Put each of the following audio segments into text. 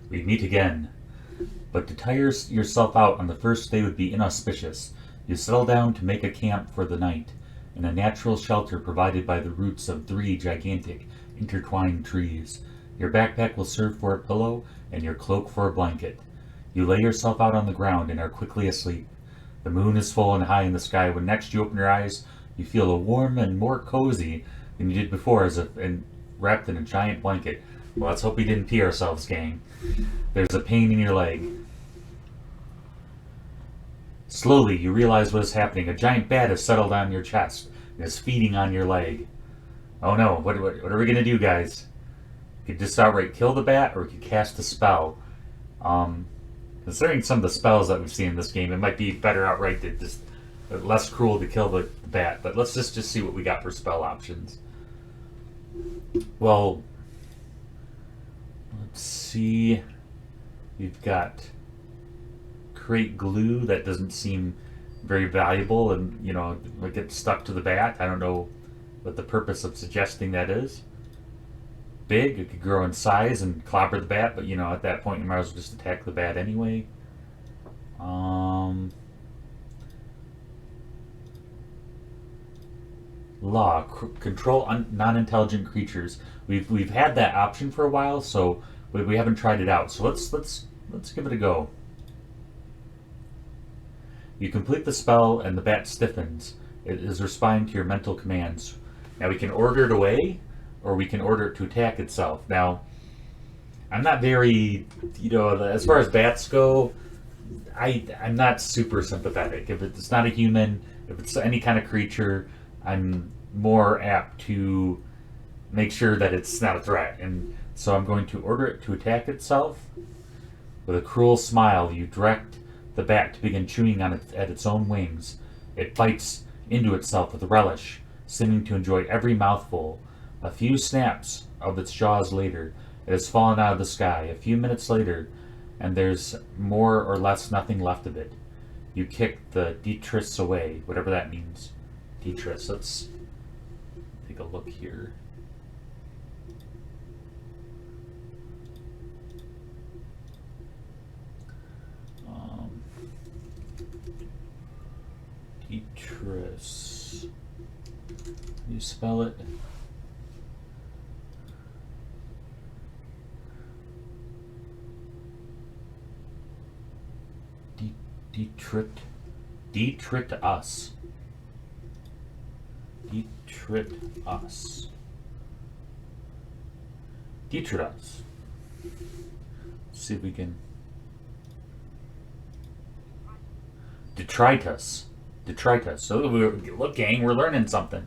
We meet again. But to tire yourself out on the first day would be inauspicious. You settle down to make a camp for the night, in a natural shelter provided by the roots of 3 gigantic, intertwined trees. Your backpack will serve for a pillow, and your cloak for a blanket. You lay yourself out on the ground and are quickly asleep. The moon is full and high in the sky. When next you open your eyes, you feel a warm and more cozy than you did before, as if wrapped in a giant blanket. Well, let's hope we didn't pee ourselves, gang. There's a pain in your leg. Slowly, you realize what is happening. A giant bat has settled on your chest and is feeding on your leg. Oh no, what are we going to do, guys? We could just outright kill the bat, or we could cast a spell. Considering some of the spells that we've seen in this game, it might be better outright to just less cruel to kill the bat. But let's just see what we got for spell options. Well, let's see. We've got create glue. That doesn't seem very valuable, and it gets stuck to the bat. I don't know what the purpose of suggesting that is. Big, it could grow in size and clobber the bat, but at that point you might as well just attack the bat anyway. Law, control non-intelligent creatures. We've had that option for a while, so we haven't tried it out. So let's give it a go. You complete the spell and the bat stiffens. It is responding to your mental commands. Now we can order it away, or we can order it to attack itself. Now, I'm not very, as far as bats go, I'm not super sympathetic. If it's not a human, if it's any kind of creature, I'm more apt to make sure that it's not a threat. And so I'm going to order it to attack itself. With a cruel smile, you direct the bat to begin chewing on at its own wings. It bites into itself with relish, seeming to enjoy every mouthful. A few snaps of its jaws later, it has fallen out of the sky. A few minutes later, and there's more or less nothing left of it. You kick the detritus away, whatever that means. Detritus, let's take a look here. Detritus. Can you spell it? Detritus. Detritus. Detritus. See if we can. Detritus. Detritus. So look, gang, we're learning something.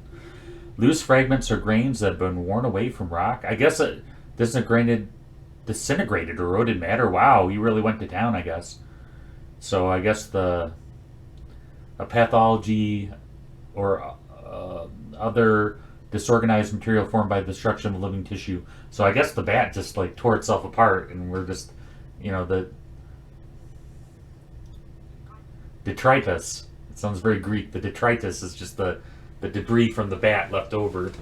Loose fragments or grains that have been worn away from rock. I guess it disintegrated or eroded matter. Wow, you really went to town, I guess. So I guess a pathology or other disorganized material formed by the destruction of living tissue. So I guess the bat just tore itself apart, and we're just, the detritus. It sounds very Greek. The detritus is just the debris from the bat left over.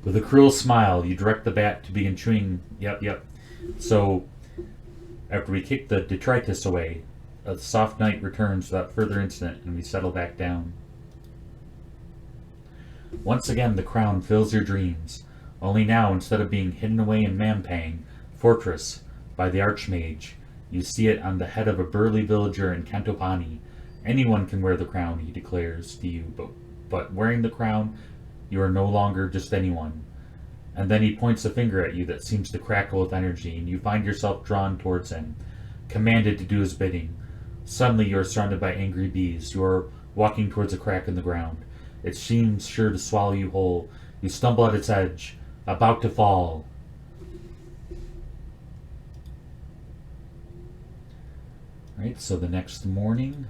With a cruel smile, you direct the bat to begin chewing. Yep. So after we kick the detritus away, a soft night returns without further incident, and we settle back down. Once again, the crown fills your dreams. Only now, instead of being hidden away in Mampang Fortress by the Archmage, you see it on the head of a burly villager in Cantopani. Anyone can wear the crown, he declares to you, but wearing the crown, you are no longer just anyone. And then he points a finger at you that seems to crackle with energy, and you find yourself drawn towards him, commanded to do his bidding. Suddenly you are surrounded by angry bees. You are walking towards a crack in the ground. It seems sure to swallow you whole. You stumble at its edge, about to fall. Right, so the next morning,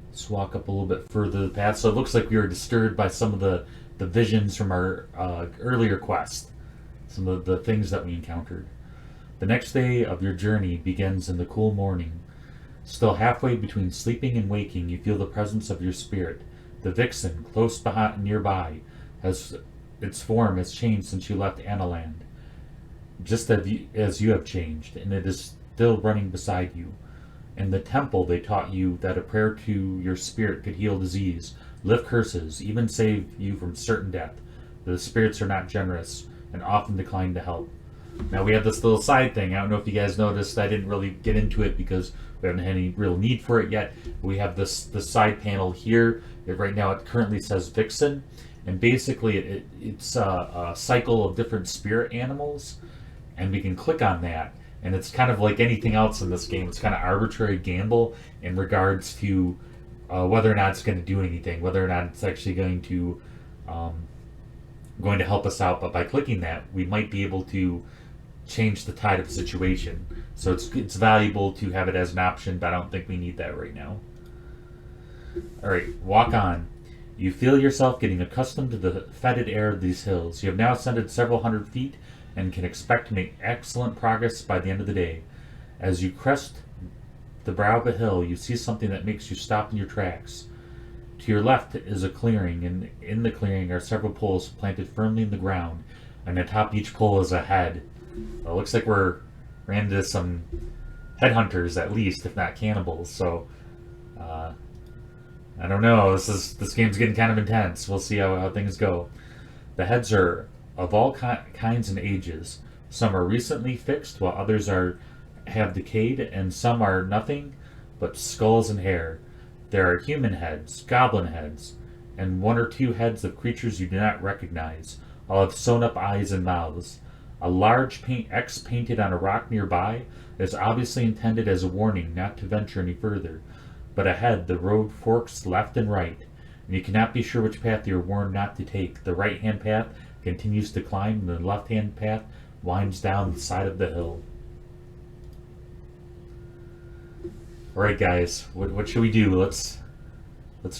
let's walk up a little bit further the path. So it looks like we were disturbed by some of the visions from our earlier quest, some of the things that we encountered. The next day of your journey begins in the cool morning. Still halfway between sleeping and waking, you feel the presence of your spirit. The vixen, close behind, nearby, its form has changed since you left Analand. just as you have changed, and it is still running beside you. In the temple, they taught you that a prayer to your spirit could heal disease, lift curses, even save you from certain death. The spirits are not generous and often decline to help. Now we have this little side thing. I don't know if you guys noticed. I didn't really get into it because we haven't had any real need for it yet. We have this side panel here. Right now it currently says Vixen, and basically it's a cycle of different spirit animals, and we can click on that. And it's kind of like anything else in this game. It's kind of arbitrary gamble in regards to whether or not it's going to do anything, whether or not it's actually going to help us out. But by clicking that, we might be able to change the tide of the situation. So it's valuable to have it as an option, but I don't think we need that right now. All right, walk on. You feel yourself getting accustomed to the fetid air of these hills. You have now ascended several hundred feet and can expect to make excellent progress by the end of the day. As you crest the brow of a hill, you see something that makes you stop in your tracks. To your left is a clearing, and in the clearing are several poles planted firmly in the ground, and atop each pole is a head. Well, it looks like we're ran into some headhunters, at least, if not cannibals. So, I don't know. This game's getting kind of intense. We'll see how things go. The heads are of all kinds and ages. Some are recently fixed, while others have decayed, and some are nothing but skulls and hair. There are human heads, goblin heads, and one or two heads of creatures you do not recognize. All have sewn up eyes and mouths. A large X painted on a rock nearby is obviously intended as a warning not to venture any further. But ahead, the road forks left and right, and you cannot be sure which path you are warned not to take. The right-hand path continues to climb, and the left-hand path winds down the side of the hill. Alright guys, what should we do? Let's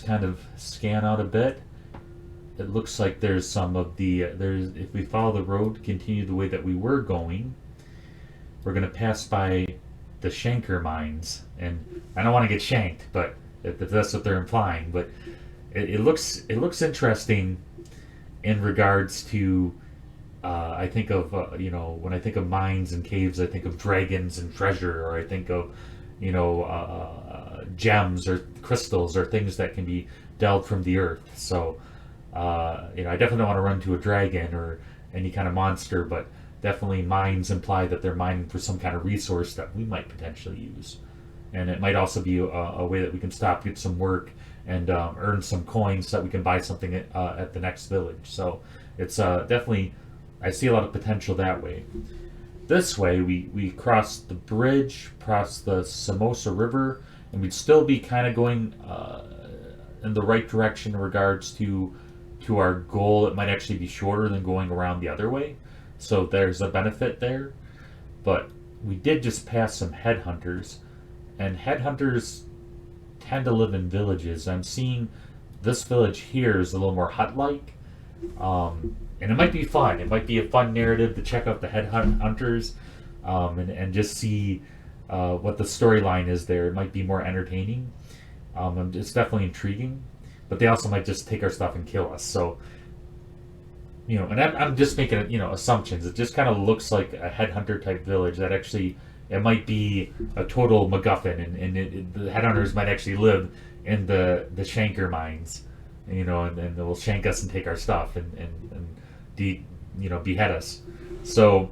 kind of scan out a bit. It looks like there's some of the, if we follow the road, continue the way that we were going, we're going to pass by the Shanker mines. And I don't want to get shanked, but if that's what they're implying, but it looks interesting in regards to, I think of, when I think of mines and caves, I think of dragons and treasure, or I think of, gems or crystals or things that can be delved from the earth. So, I definitely don't want to run to a dragon or any kind of monster, but definitely mines imply that they're mining for some kind of resource that we might potentially use. And it might also be a way that we can stop, get some work, and earn some coins so that we can buy something at the next village. So it's definitely, I see a lot of potential that way. This way, we cross the bridge, cross the Samosa River, and we'd still be kind of going in the right direction in regards to our goal. It might actually be shorter than going around the other way, so there's a benefit there. But we did just pass some headhunters, and headhunters tend to live in villages. I'm seeing this village here is a little more hut-like. And it might be fun. It might be a fun narrative to check out the headhunters and just see what the storyline is there. It might be more entertaining. It's definitely intriguing. But they also might just take our stuff and kill us. So, and I'm just making, assumptions. It just kind of looks like a headhunter type village that actually, it might be a total MacGuffin. And the headhunters might actually live in the Shanker mines. And they'll shank us and take our stuff and behead us. So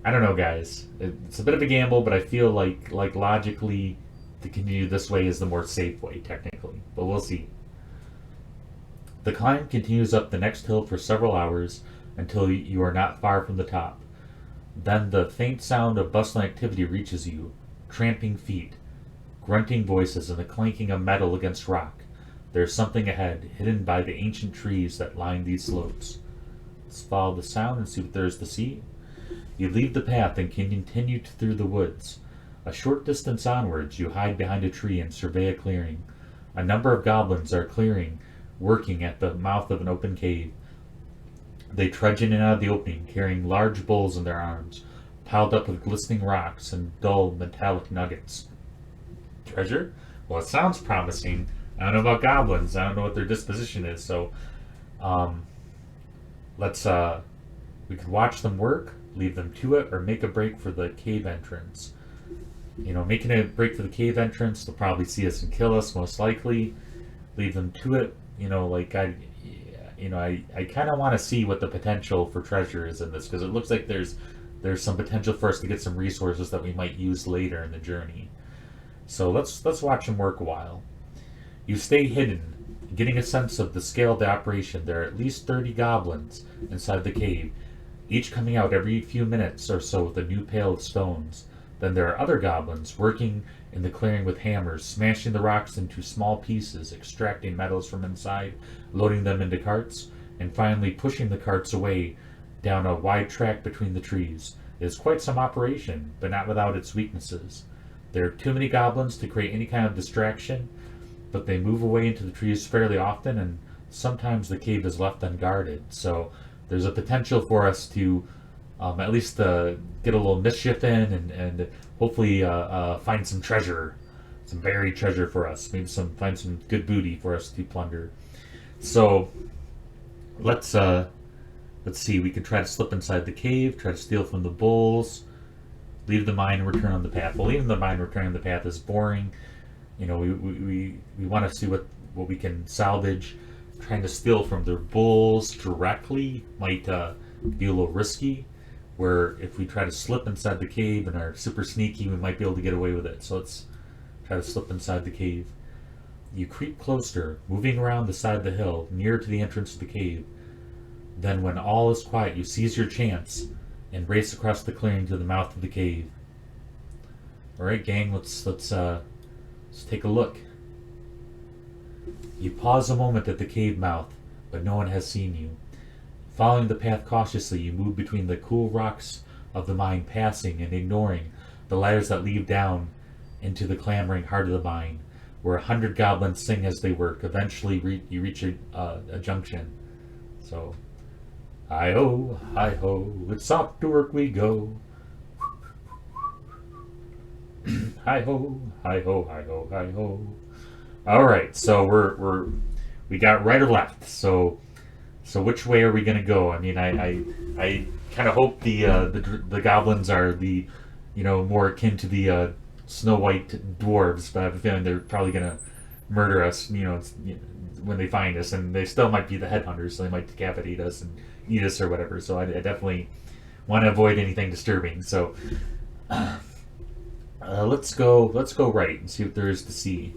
I don't know, guys. It's a bit of a gamble, but I feel like logically to continue this way is the more safe way, technically. But we'll see. The climb continues up the next hill for several hours until you are not far from the top. Then the faint sound of bustling activity reaches you, tramping feet, grunting voices, and the clanking of metal against rock. There's something ahead, hidden by the ancient trees that line these slopes. Let's follow the sound and see what there is to see. You leave the path and continue through the woods. A short distance onwards, you hide behind a tree and survey a clearing. A number of goblins are working at the mouth of an open cave. They trudge in and out of the opening, carrying large bowls in their arms, piled up with glistening rocks and dull metallic nuggets. Treasure? Well, it sounds promising. I don't know about goblins. I don't know what their disposition is. So, we could watch them work, leave them to it, or make a break for the cave entrance. Making a break for the cave entrance, they'll probably see us and kill us, most likely. Leave them to it. I kind of want to see what the potential for treasure is in this, because it looks like there's some potential for us to get some resources that we might use later in the journey. So let's watch them work a while. You stay hidden, getting a sense of the scale of the operation. There are at least 30 goblins inside the cave, each coming out every few minutes or so with a new pail of stones. Then there are other goblins working in the clearing with hammers, smashing the rocks into small pieces, extracting metals from inside, loading them into carts, and finally pushing the carts away down a wide track between the trees. It is quite some operation, but not without its weaknesses. There are too many goblins to create any kind of distraction, but they move away into the trees fairly often, and sometimes the cave is left unguarded. So there's a potential for us to at least get a little mischief in, and hopefully find some treasure, some buried treasure for us. Maybe find some good booty for us to plunder. So let's see. We could try to slip inside the cave, try to steal from the bulls, leave the mine, and return on the path. Well, leaving the mine, returning on the path is boring. We want to see what we can salvage. Trying to steal from the bulls directly might be a little risky, where if we try to slip inside the cave and are super sneaky, we might be able to get away with it. So let's try to slip inside the cave. You creep closer, moving around the side of the hill, near to the entrance of the cave. Then when all is quiet, you seize your chance and race across the clearing to the mouth of the cave. Alright, gang, let's take a look. You pause a moment at the cave mouth, but no one has seen you. Following the path cautiously, you move between the cool rocks of the mine, passing and ignoring the ladders that lead down into the clamoring heart of the mine, where 100 goblins sing as they work. Eventually, you reach a junction. So, hi-ho, hi-ho, it's off to work we go. Hi-ho, hi-ho, hi-ho, hi-ho. All right, so we got right or left. So which way are we gonna go? I mean, I kind of hope the goblins are the more akin to the Snow White dwarves, but I have a feeling they're probably gonna murder us. When they find us, and they still might be the headhunters, so they might decapitate us and eat us or whatever. So I definitely want to avoid anything disturbing. So let's go right and see what there is to see.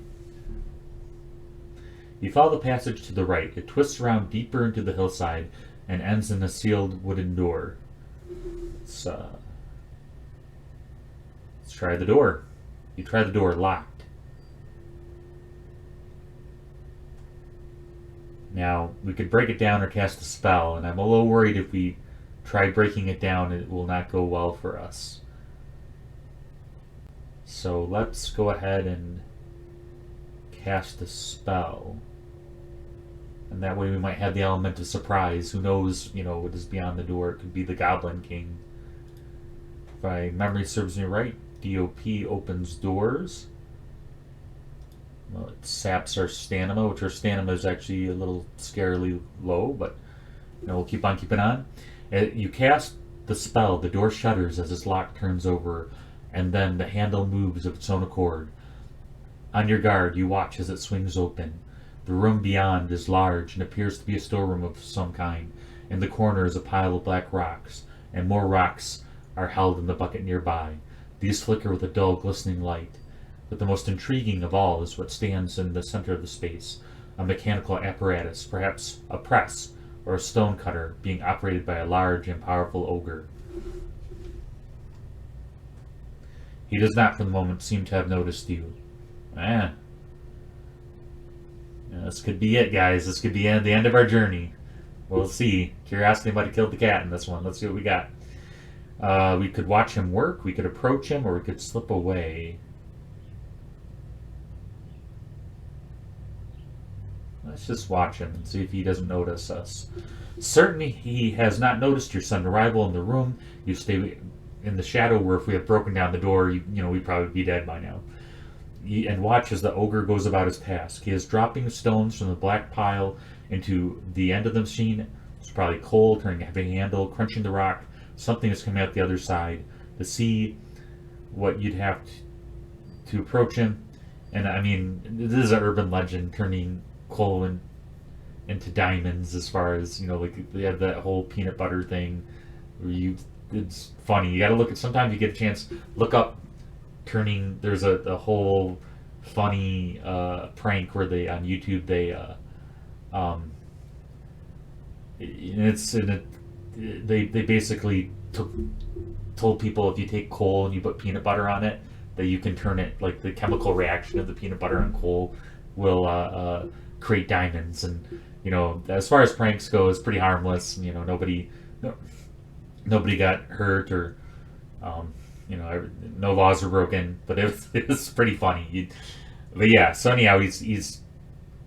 You follow the passage to the right. It twists around deeper into the hillside and ends in a sealed wooden door. Let's try the door. You try the door, locked. Now, we could break it down or cast a spell, and I'm a little worried if we try breaking it down, it will not go well for us. So let's go ahead and cast a spell. And that way we might have the element of surprise. Who knows, what is beyond the door. It could be the Goblin King. If my memory serves me right, DOP opens doors. Well, it saps our stamina, which our stamina is actually a little scarily low, but we'll keep on keeping on. You cast the spell, the door shudders as its lock turns over, and then the handle moves of its own accord. On your guard, you watch as it swings open. The room beyond is large and appears to be a storeroom of some kind. In the corner is a pile of black rocks, and more rocks are held in the bucket nearby. These flicker with a dull, glistening light. But the most intriguing of all is what stands in the center of the space, a mechanical apparatus, perhaps a press or a stone cutter, being operated by a large and powerful ogre. He does not for the moment seem to have noticed you. This could be it, guys. This could be the end of our journey. We'll see. Curiosity might have killed the cat in this one. Let's see what we got. We could watch him work, we could approach him, or we could slip away. Let's just watch him and see if he doesn't notice us. Certainly he has not noticed your sudden arrival in the room. You stay in the shadow, where if we have broken down the door, we'd probably be dead by now. And watch as the ogre goes about his task. He is dropping stones from the black pile into the end of the machine. It's probably coal, turning a heavy handle, crunching the rock something is coming out the other side, to see what you'd have to approach him. And I mean, this is an urban legend, turning coal into diamonds, as far as, you know, like they have that whole peanut butter thing where it's funny. You gotta look at, sometimes you get a chance, look up turning, there's a whole funny prank where they, on YouTube, um, they basically told people if you take coal and you put peanut butter on it, that you can turn it, like the chemical reaction of the peanut butter on coal will create diamonds. And you know, as far as pranks go, it's pretty harmless. You know, nobody got hurt, or you know, no laws were broken, but it was pretty funny. But yeah, so anyhow, he's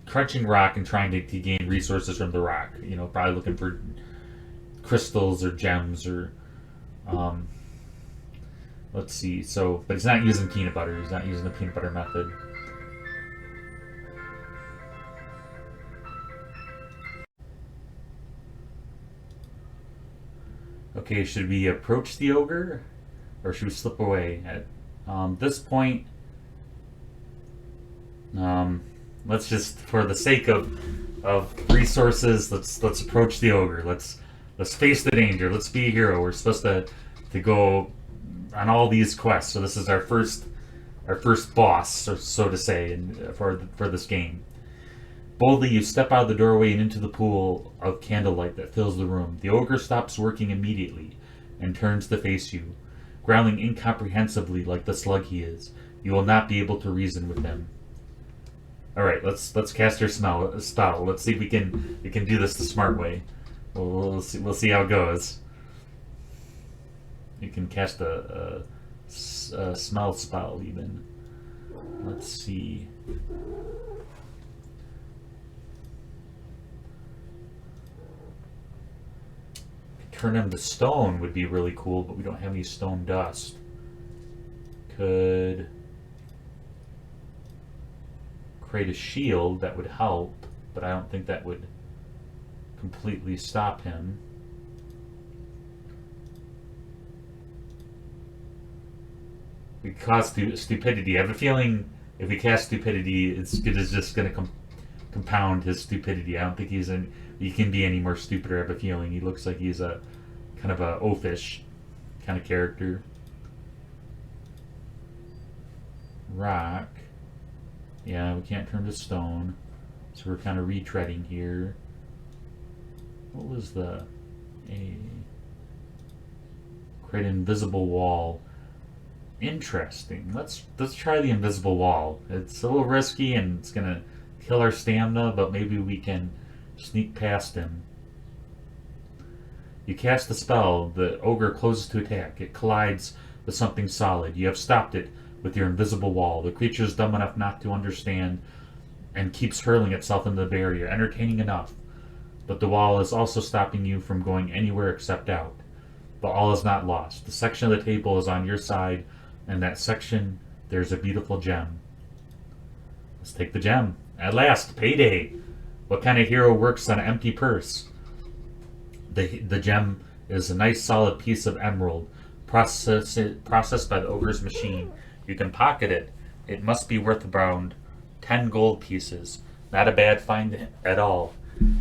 crunching rock and trying to gain resources from the rock. You know, probably looking for crystals or gems or let's see. So, but he's not using peanut butter. He's not using the peanut butter method. Okay, should we approach the ogre, or should we slip away? At this point, let's just, for the sake of resources, let's approach the ogre. Let's face the danger. Let's be a hero. We're supposed to go on all these quests. So this is our first boss, so to say, for this game. Boldly, you step out of the doorway and into the pool of candlelight that fills the room. The ogre stops working immediately and turns to face you, growling incomprehensibly like the slug he is. You will not be able to reason with him. All right, let's cast your spell. Let's see if we can do this the smart way. We'll see how it goes. You can cast a smell spell even. Let's see. Turn him to stone would be really cool, but we don't have any stone dust. Could create a shield that would help, but I don't think that would completely stop him. We cause stupidity. I have a feeling if we cast stupidity, it's just going to compound his stupidity. I don't think he can be any more stupider. I have a feeling he looks like he's a kind of a oafish kind of character. Rock. Yeah, we can't turn to stone, so we're kind of retreading here. What was create an invisible wall? Interesting. Let's try the invisible wall. It's a little risky and it's gonna kill our stamina, but maybe we can sneak past him. You cast the spell. The ogre closes to attack. It collides with something solid. You have stopped it with your invisible wall. The creature is dumb enough not to understand and keeps hurling itself into the barrier, entertaining enough. But the wall is also stopping you from going anywhere except out. But all is not lost. The section of the table is on your side, and that section, there's a beautiful gem. Let's take the gem. At last, payday! What kind of hero works on an empty purse? The gem is a nice solid piece of emerald, processed by the ogre's machine. You can pocket it. It must be worth around 10 gold pieces. Not a bad find at all.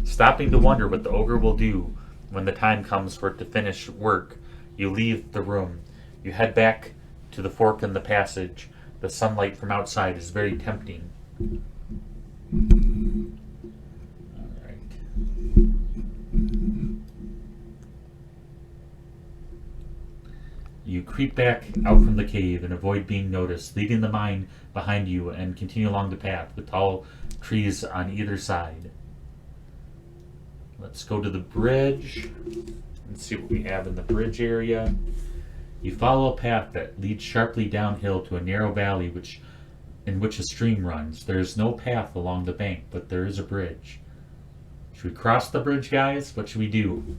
Stopping to wonder what the ogre will do when the time comes for it to finish work, you leave the room. You head back to the fork in the passage. The sunlight from outside is very tempting. You creep back out from the cave and avoid being noticed, leaving the mine behind you and continue along the path with tall trees on either side. Let's go to the bridge and see what we have in the bridge area. You follow a path that leads sharply downhill to a narrow valley in which a stream runs. There is no path along the bank, but there is a bridge. Should we cross the bridge, guys? What should we do?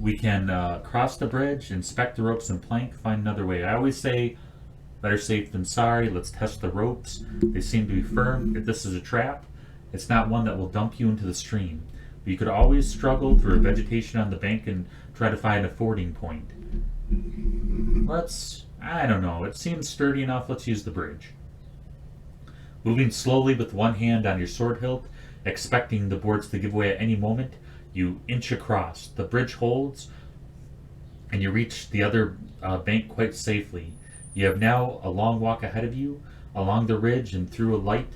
We can cross the bridge, inspect the ropes and plank, find another way. I always say better safe than sorry. Let's test the ropes. They seem to be firm. If this is a trap, It's not one that will dump you into the stream, but you could always struggle through vegetation on the bank and try to find a fording point. I don't know, it seems sturdy enough. Let's use the bridge. Moving slowly with one hand on your sword hilt, expecting the boards to give way at any moment, you inch across. The bridge holds, and you reach the other bank quite safely. You have now a long walk ahead of you, along the ridge and through a light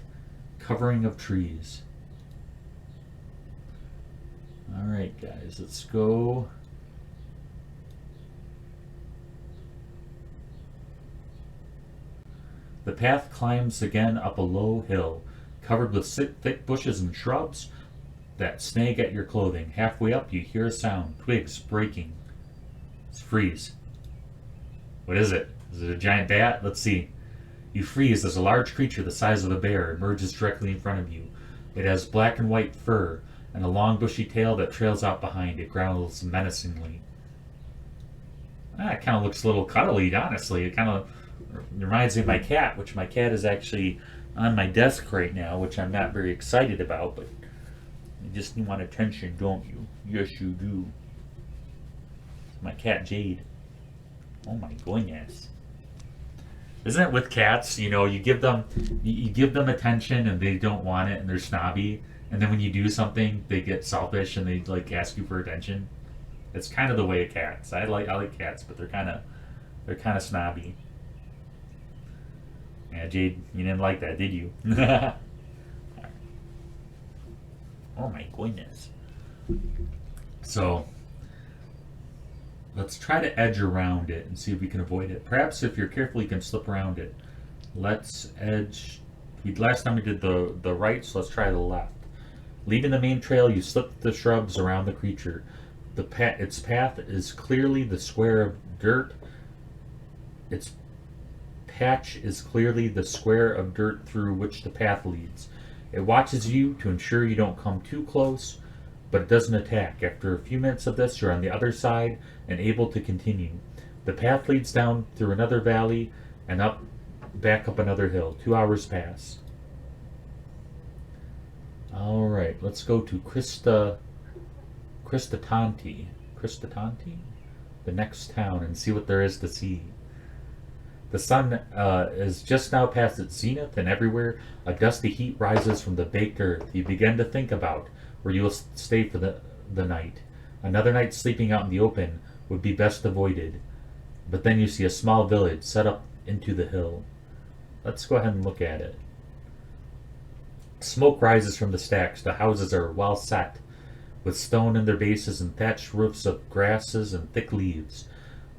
covering of trees. Alright guys, let's go. The path climbs again up a low hill, covered with thick bushes and shrubs that snag at your clothing. Halfway up, you hear a sound, twigs breaking. It's freeze. What is it? Is it a giant bat? Let's see. You freeze as a large creature the size of a bear emerges directly in front of you. It has black and white fur and a long bushy tail that trails out behind. It growls menacingly. It kind of looks a little cuddly, honestly. It kind of reminds me of my cat, which my cat is actually on my desk right now, which I'm not very excited about, but you just want attention, don't you? Yes, you do. My cat Jade. Oh my goodness. Isn't it with cats, you give them attention and they don't want it and they're snobby, and then when you do something they get selfish and they like ask you for attention. It's kind of the way of cats. I like cats, but they're kind of snobby. Yeah, Jade, you didn't like that, did you? Oh my goodness. So let's try to edge around it and see if we can avoid it. Perhaps if you're careful, you can slip around it. Let's edge. Last time we did the right, so let's try the left. Leaving the main trail, you slip the shrubs around the creature. Its path is clearly the square of dirt. Its patch is clearly the square of dirt through which the path leads. It watches you to ensure you don't come too close, but it doesn't attack. After a few minutes of this, you're on the other side and able to continue. The path leads down through another valley and back up another hill. 2 hours pass. Alright, let's go to Cristatanti, the next town, and see what there is to see. The sun is just now past its zenith, and everywhere a dusty heat rises from the baked earth. You begin to think about where you will stay for the night. Another night sleeping out in the open would be best avoided. But then you see a small village set up into the hill. Let's go ahead and look at it. Smoke rises from the stacks. The houses are well set, with stone in their bases and thatched roofs of grasses and thick leaves.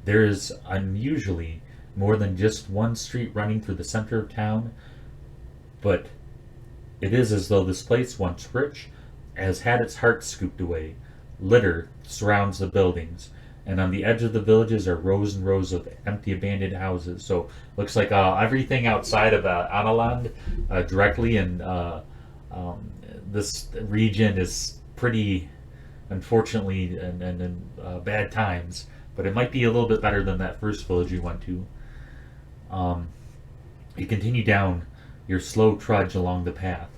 There is unusually more than just one street running through the center of town, but it is as though this place, once rich, has had its heart scooped away. Litter surrounds the buildings, and on the edge of the villages are rows and rows of empty abandoned houses. So looks like everything outside of Analand directly in this region is pretty, unfortunately, in bad times, but it might be a little bit better than that first village we went to. You continue down your slow trudge along the path.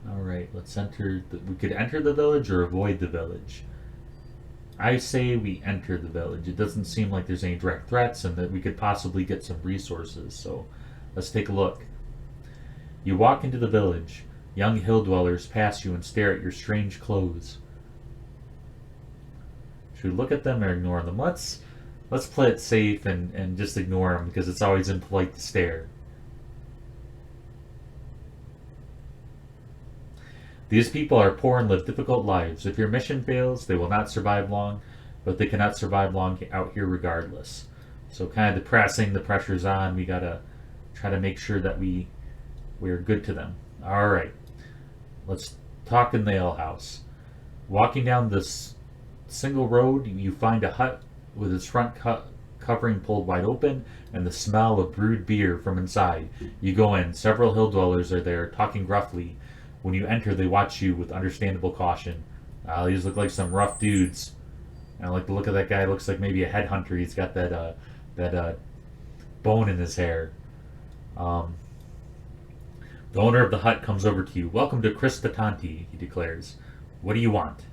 Alright, let's enter. We could enter the village or avoid the village. I say we enter the village. It doesn't seem like there's any direct threats and that we could possibly get some resources, so let's take a look. You walk into the village. Young hill dwellers pass you and stare at your strange clothes. Should we look at them or ignore them? Let's play it safe and just ignore them, because it's always impolite to stare. These people are poor and live difficult lives. If your mission fails, they will not survive long, but they cannot survive long out here regardless. So kind of depressing, the pressure's on. We gotta try to make sure that we're good to them. Alright, let's talk in the alehouse. Walking down this single road, you find a hut with its front covering pulled wide open and the smell of brewed beer from inside. You go in. Several hill dwellers are there, talking gruffly. When you enter, they watch you with understandable caution. These look like some rough dudes. And I like the look of that guy. Looks like maybe a headhunter. He's got that bone in his hair. The owner of the hut comes over to you. "Welcome to Kristatanti," he declares. "What do you want?"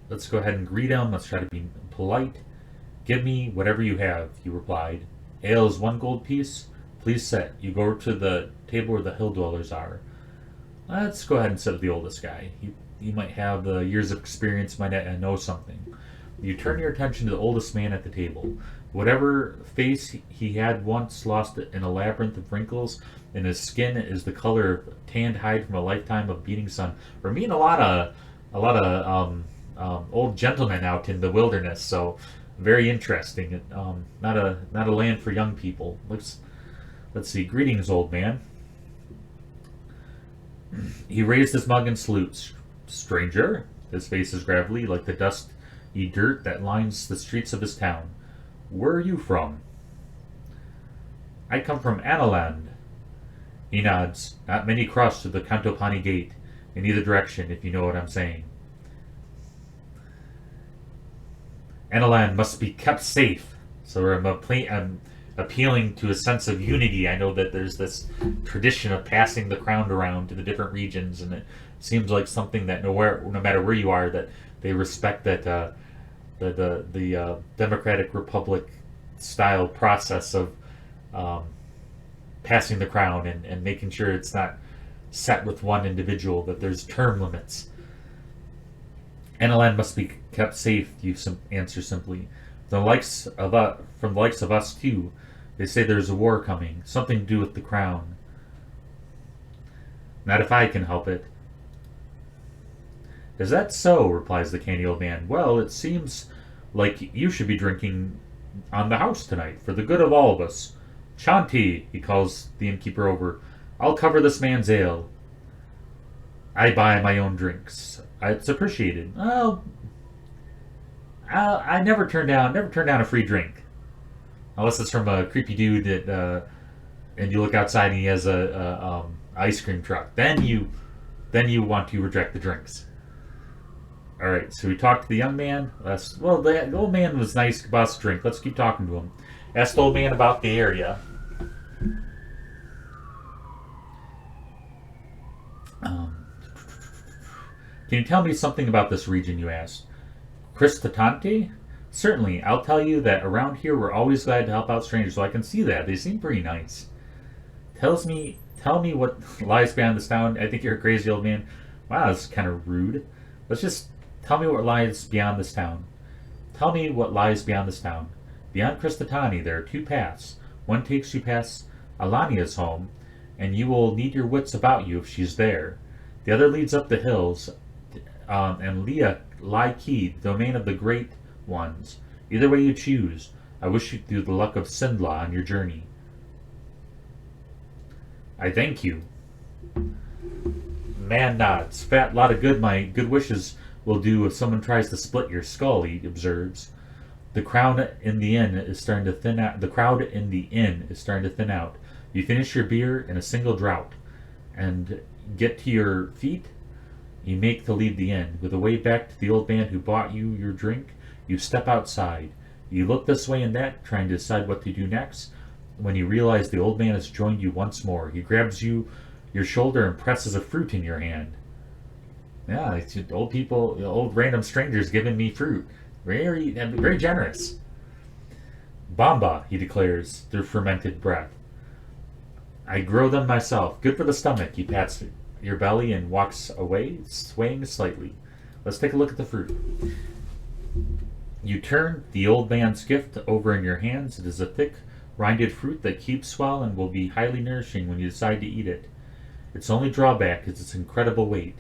Let's go ahead and greet him. Let's try to be polite. "Give me whatever you have," you replied. "Ale is 1 gold piece. Please sit." You go over to the table where the hill dwellers are. Let's go ahead and sit with the oldest guy. He might have years of experience, might know something. You turn your attention to the oldest man at the table. Whatever face he had once lost in a labyrinth of wrinkles, and his skin is the color of tanned hide from a lifetime of beating sun. We're meeting a lot of old gentlemen out in the wilderness, so very interesting. Not a land for young people. Let's see. "Greetings, old man." He raised his mug and salutes. "Stranger." His face is gravelly, like the dusty dirt that lines the streets of his town. "Where are you from?" "I come from Analand." He nods. "Not many cross through the Kantopani gate in either direction, if you know what I'm saying." "Analand must be kept safe." So I'm appealing to a sense of unity. I know that there's this tradition of passing the crown around to the different regions, and it seems like something that no matter where you are, that they respect that the Democratic Republic style process of passing the crown and making sure it's not set with one individual, that there's term limits. "Analand must be kept safe," you answer simply. From the likes of us too. They say there's a war coming, something to do with the crown." "Not if I can help it." "Is that so?" replies the canny old man. "Well, it seems like you should be drinking on the house tonight, for the good of all of us. Chanti," he calls the innkeeper over. "I'll cover this man's ale. I buy my own drinks. It's appreciated." "Oh, I never turn down a free drink, unless it's from a creepy dude that, and you look outside and he has a ice cream truck. Then you want to reject the drinks." All right, so we talked to the young man. The old man was nice about us drink. Let's keep talking to him. Asked the old man about the area. "Can you tell me something about this region?" you asked. "Kristatanti?" "Certainly. I'll tell you that around here we're always glad to help out strangers, so I can see that. They seem pretty nice." Tell me what lies beyond this town. I think you're a crazy old man." "Wow, that's kind of rude. Let's just tell me what lies beyond this town." "Tell me what lies beyond this town." "Beyond Kristatani there are 2 paths. One takes you past Alania's home, and you will need your wits about you if she's there. The other leads up the hills, and Lai Ki, the domain of the Great Ones. Either way you choose, I wish you the luck of Sindla on your journey." "I thank you." Man nods. "Fat lot of good my good wishes will do if someone tries to split your skull," he observes. The crowd in the inn is starting to thin out. You finish your beer in a single draught and get to your feet. You make to leave the inn. With a wave back to the old man who bought you your drink, you step outside. You look this way and that, trying to decide what to do next, when you realize the old man has joined you once more. He grabs your shoulder and presses a fruit in your hand. "Yeah, it's old people, old random strangers giving me fruit. Very generous." "Bamba," he declares through fermented breath. "I grow them myself. Good for the stomach." He pats your belly and walks away, swaying slightly. Let's take a look at the fruit. You turn the old man's gift over in your hands. It is a thick, rinded fruit that keeps well and will be highly nourishing when you decide to eat it. Its only drawback is its incredible weight.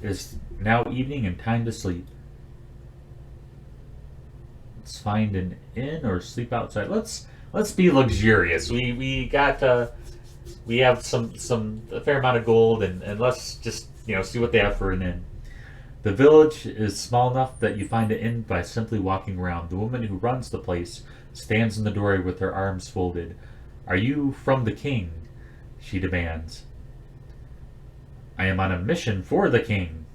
It is now evening and time to sleep. Let's find an inn or sleep outside. Let's be luxurious. We have a fair amount of gold, and let's just see what they have for an inn. The village is small enough that you find an inn by simply walking around. The woman who runs the place stands in the doorway with her arms folded. "Are you from the king?" she demands. "I am on a mission for the king."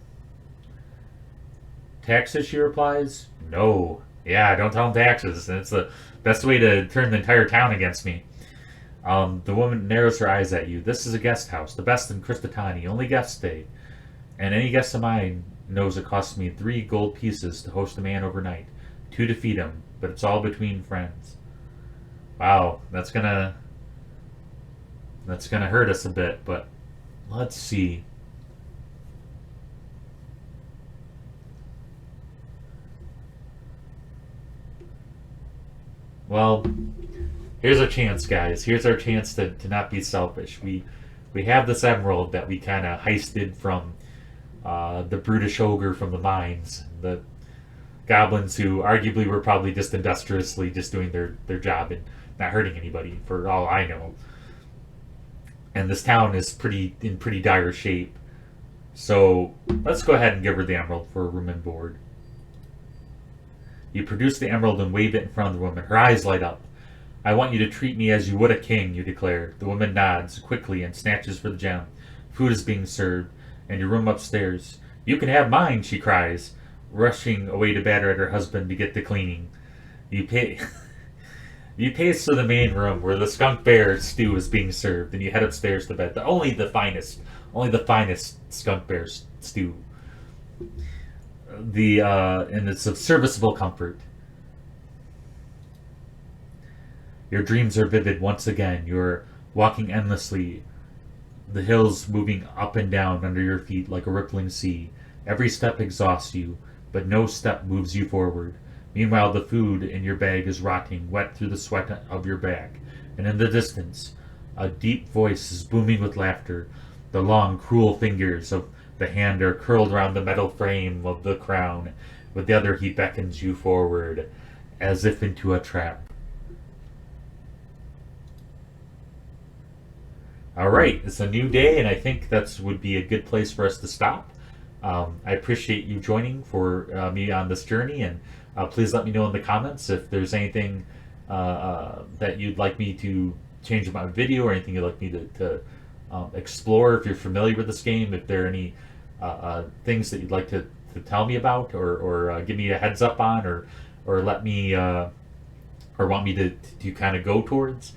"Taxes?" she replies. "No." "Yeah, don't tell him taxes. It's the best way to turn the entire town against me." The woman narrows her eyes at you. This is a guest house, the best in Kristatani. Only guests stay. And any guest of mine knows it costs me 3 gold pieces to host a man overnight. 2 to feed him, but it's all between friends. Wow, that's gonna hurt us a bit, but let's see. Well, here's our chance, guys. Here's our chance to not be selfish. We have this emerald that we kind of heisted from the brutish ogre from the mines. The goblins who arguably were probably just industriously just doing their job and not hurting anybody, for all I know. And this town is in pretty dire shape. So let's go ahead and give her the emerald for a room and board. You produce the emerald and wave it in front of the woman. Her eyes light up. I want you to treat me as you would a king, you declare. The woman nods quickly and snatches for the gem. Food is being served, and your room upstairs. You can have mine, she cries, rushing away to batter at her husband to get the cleaning. You pay. You pace to the main room where the skunk bear stew is being served, and you head upstairs to bed. Only the finest skunk bear stew. And it's of serviceable comfort. Your dreams are vivid once again. You're walking endlessly, the hills moving up and down under your feet like a rippling sea. Every step exhausts you, but no step moves you forward. Meanwhile, the food in your bag is rotting, wet through the sweat of your back. And in the distance, a deep voice is booming with laughter. The long, cruel fingers of the hand are curled around the metal frame of the crown. With the other, he beckons you forward, as if into a trap. Alright, it's a new day, and I think that would be a good place for us to stop. I appreciate you joining for me on this journey, and please let me know in the comments if there's anything that you'd like me to change about my video, or anything you'd like me to explore. If you're familiar with this game, if there are any things that you'd like to tell me about, or give me a heads up on, or let me or want me to kind of go towards.